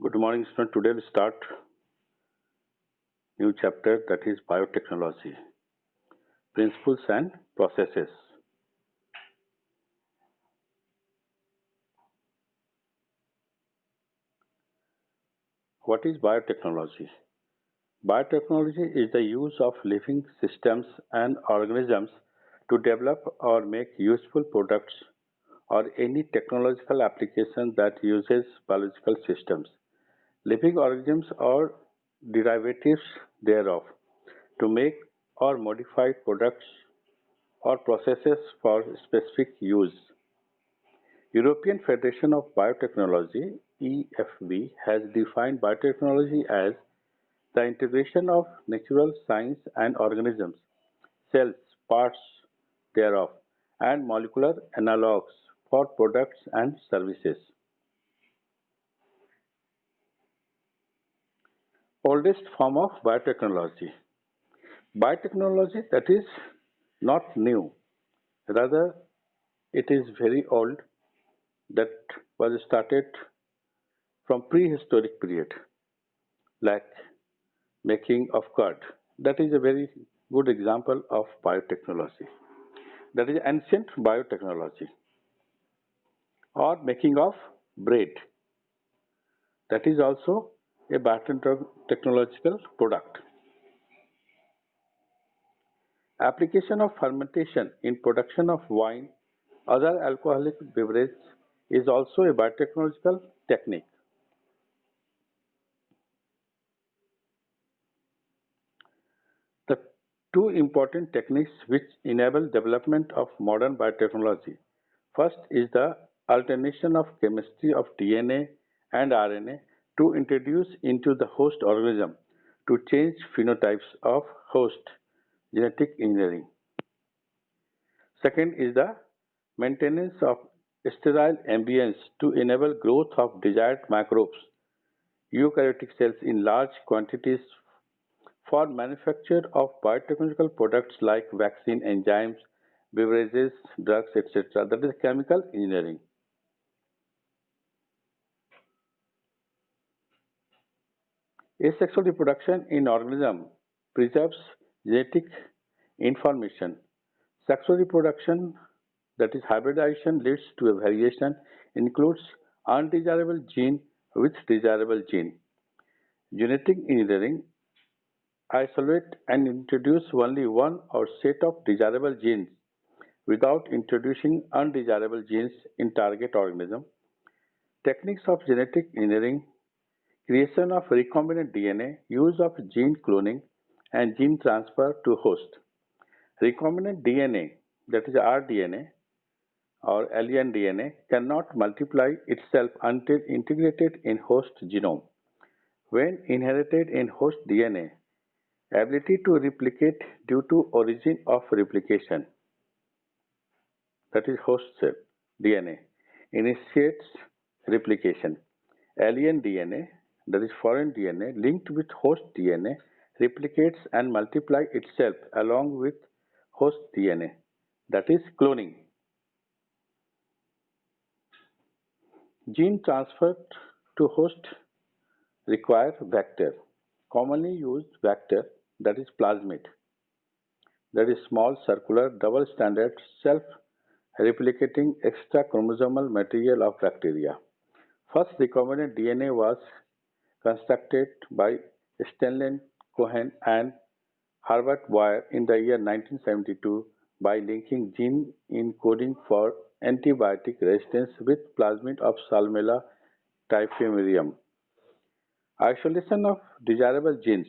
Good morning, student. Today we start new chapter that is biotechnology, principles and processes. What is biotechnology? Biotechnology is the use of living systems and organisms to develop or make useful products or any technological application that uses biological systems, living organisms or derivatives thereof to make or modify products or processes for specific use. European Federation of Biotechnology (EFB) has defined biotechnology as the integration of natural science and organisms, cells, parts thereof, and molecular analogues for products and services. Oldest form of biotechnology. Biotechnology that is not new, rather it is very old, that was started from prehistoric period, like making of curd. That is a very good example of biotechnology. That is ancient biotechnology. Or making of bread. That is also a biotechnological product. Application of fermentation in production of wine, other alcoholic beverage is also a biotechnological technique. The two important techniques which enable development of modern biotechnology. First is the alternation of chemistry of DNA and RNA to introduce into the host organism to change phenotypes of host, genetic engineering. Second is the maintenance of sterile ambience to enable growth of desired microbes, eukaryotic cells in large quantities for manufacture of biotechnological products like vaccine, enzymes, beverages, drugs, etc. That is chemical engineering. Asexual reproduction in organism preserves genetic information. Sexual reproduction, that is hybridization, leads to a variation, includes undesirable gene with desirable gene. Genetic engineering isolate and introduce only one or set of desirable genes without introducing undesirable genes in target organism. Techniques of genetic engineering, creation of recombinant DNA, use of gene cloning and gene transfer to host. Recombinant DNA, that is rDNA or alien DNA, cannot multiply itself until integrated in host genome. When inherited in host DNA, ability to replicate due to origin of replication, that is host cell DNA, initiates replication. Alien DNA, that is foreign DNA, linked with host DNA, replicates and multiplies itself along with host DNA, that is cloning. Gene transfer to host require vector. Commonly used vector, that is plasmid, that is small circular double-stranded self-replicating extra chromosomal material of bacteria. First recombinant DNA was constructed by Stanley Cohen and Herbert Boyer in the year 1972 by linking gene encoding for antibiotic resistance with plasmid of Salmonella typhimurium. Isolation of desirable genes,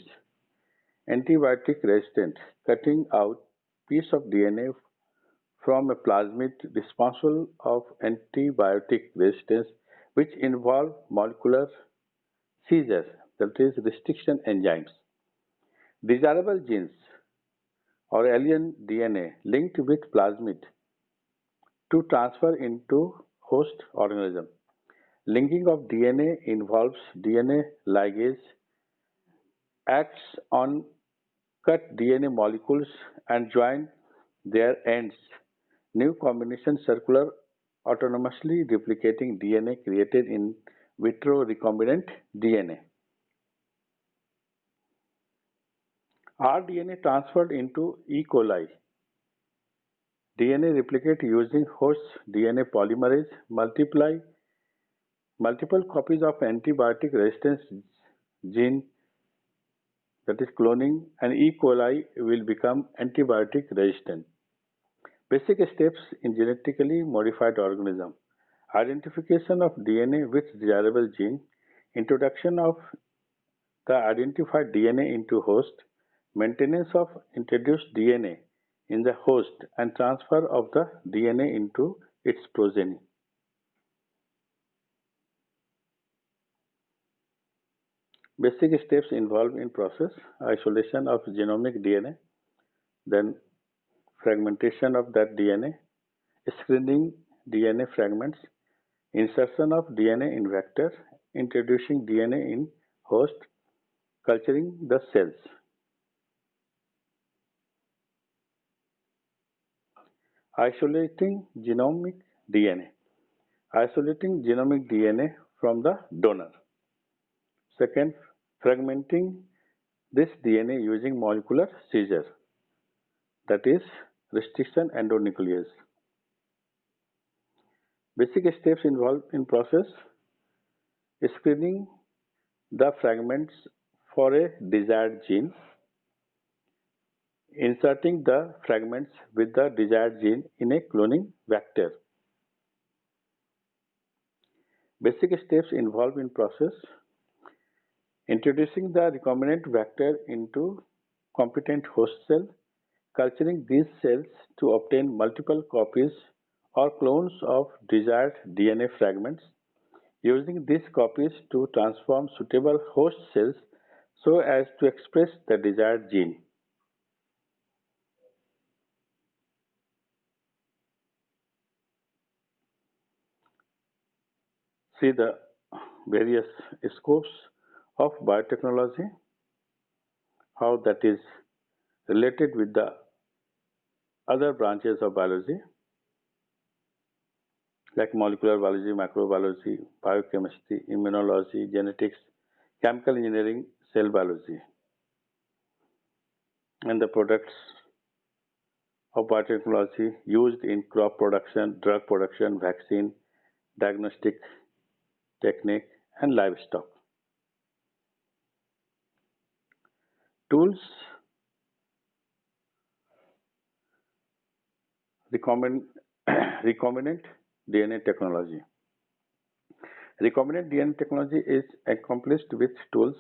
antibiotic resistant, cutting out piece of DNA from a plasmid responsible of antibiotic resistance which involve molecular seizures, that is restriction enzymes. Desirable genes or alien DNA linked with plasmid to transfer into host organism. Linking of DNA involves DNA ligase acts on cut DNA molecules and join their ends. New combination circular autonomously replicating DNA created in vitro recombinant DNA. rDNA transferred into E. coli. DNA replicate using host DNA polymerase, multiple copies of antibiotic resistance gene, that is cloning, and E. coli will become antibiotic resistant. Basic steps in genetically modified organism: identification of DNA with desirable gene, introduction of the identified DNA into host, maintenance of introduced DNA in the host, and transfer of the DNA into its progeny. Basic steps involved in process: isolation of genomic DNA, then fragmentation of that DNA, screening DNA fragments, insertion of DNA in vector, introducing DNA in host, culturing the cells. Isolating genomic DNA. Isolating genomic DNA from the donor. Second, fragmenting this DNA using molecular scissors, that is restriction endonuclease. Basic steps involved in process: screening the fragments for a desired gene, inserting the fragments with the desired gene in a cloning vector. Basic steps involved in process: introducing the recombinant vector into competent host cell, culturing these cells to obtain multiple copies or clones of desired DNA fragments, using these copies to transform suitable host cells so as to express the desired gene. See the various scopes of biotechnology, how that is related with the other branches of biology like molecular biology, microbiology, biochemistry, immunology, genetics, chemical engineering, cell biology, and the products of biotechnology used in crop production, drug production, vaccine, diagnostic technique, and livestock. Tools: recombinant, recombinant DNA technology. Recombinant DNA technology is accomplished with tools: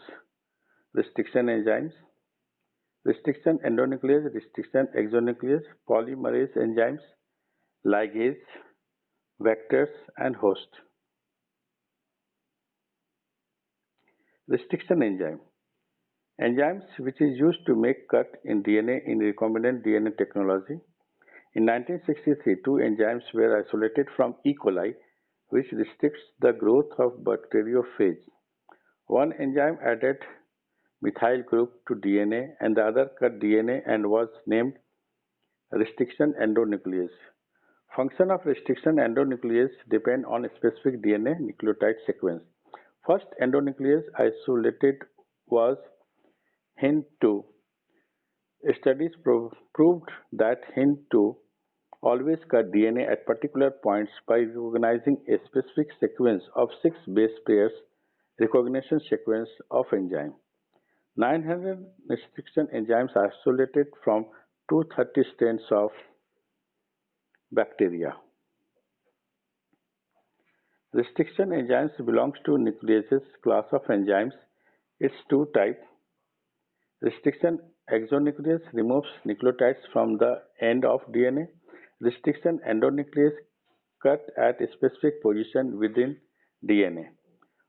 restriction enzymes, restriction endonuclease, restriction exonuclease, polymerase enzymes, ligase, vectors, and host. Restriction enzyme. Enzymes which is used to make cut in DNA in recombinant DNA technology. In 1963, two enzymes were isolated from E. coli which restricts the growth of bacteriophage. One enzyme added methyl group to DNA and the other cut DNA and was named restriction endonuclease. Function of restriction endonuclease depend on a specific DNA nucleotide sequence. First endonuclease isolated was HIN2. Studies proved that HIN2 always cut DNA at particular points by recognizing a specific sequence of 6 base pairs recognition sequence of enzyme. 900 restriction enzymes are isolated from 230 strains of bacteria. Restriction enzymes belongs to nucleases class of enzymes. Its two types. Restriction exonuclease removes nucleotides from the end of DNA. Restriction endonuclease cut at a specific position within DNA.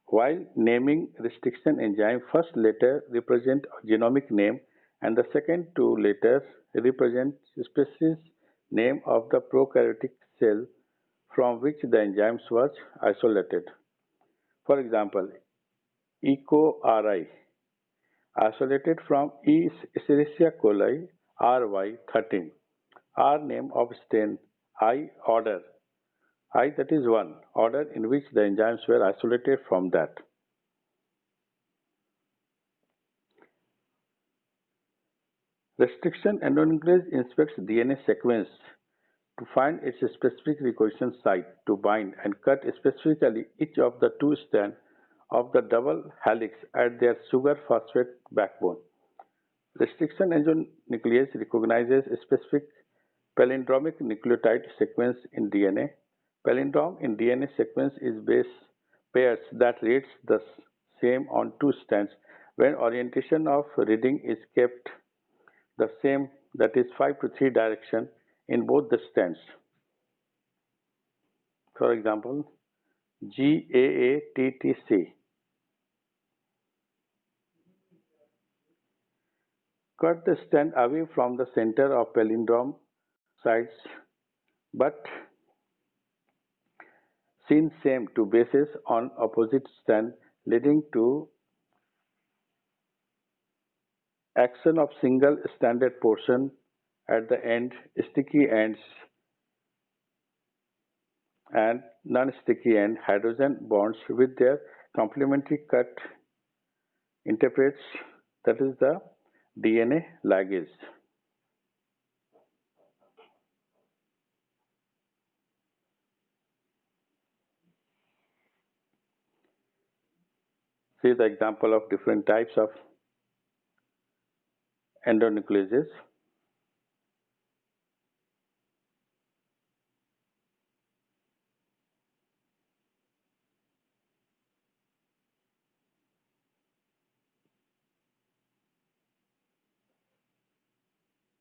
While naming restriction enzyme, first letter represent genomic name and the second two letters represent species name of the prokaryotic cell from which the enzymes was isolated. For example, EcoRI isolated from E. Escherichia coli RY13, R name of strain, I order I, that is one, order in which the enzymes were isolated from that. Restriction endonuclease inspects DNA sequence to find its specific recognition site to bind and cut specifically each of the two strands of the double helix at their sugar phosphate backbone. Restriction endonuclease recognizes a specific palindromic nucleotide sequence in DNA. Palindrome in DNA sequence is base pairs that reads the same on two strands when orientation of reading is kept the same, that is 5 to 3 direction in both the strands. For example, GAATTC. Cut the strand away from the center of palindrome sites but seen same to bases on opposite strand leading to action of single stranded portion at the end, sticky ends and non-sticky end hydrogen bonds with their complementary cut interprets, that is the DNA ligase. See the example of different types of endonucleases.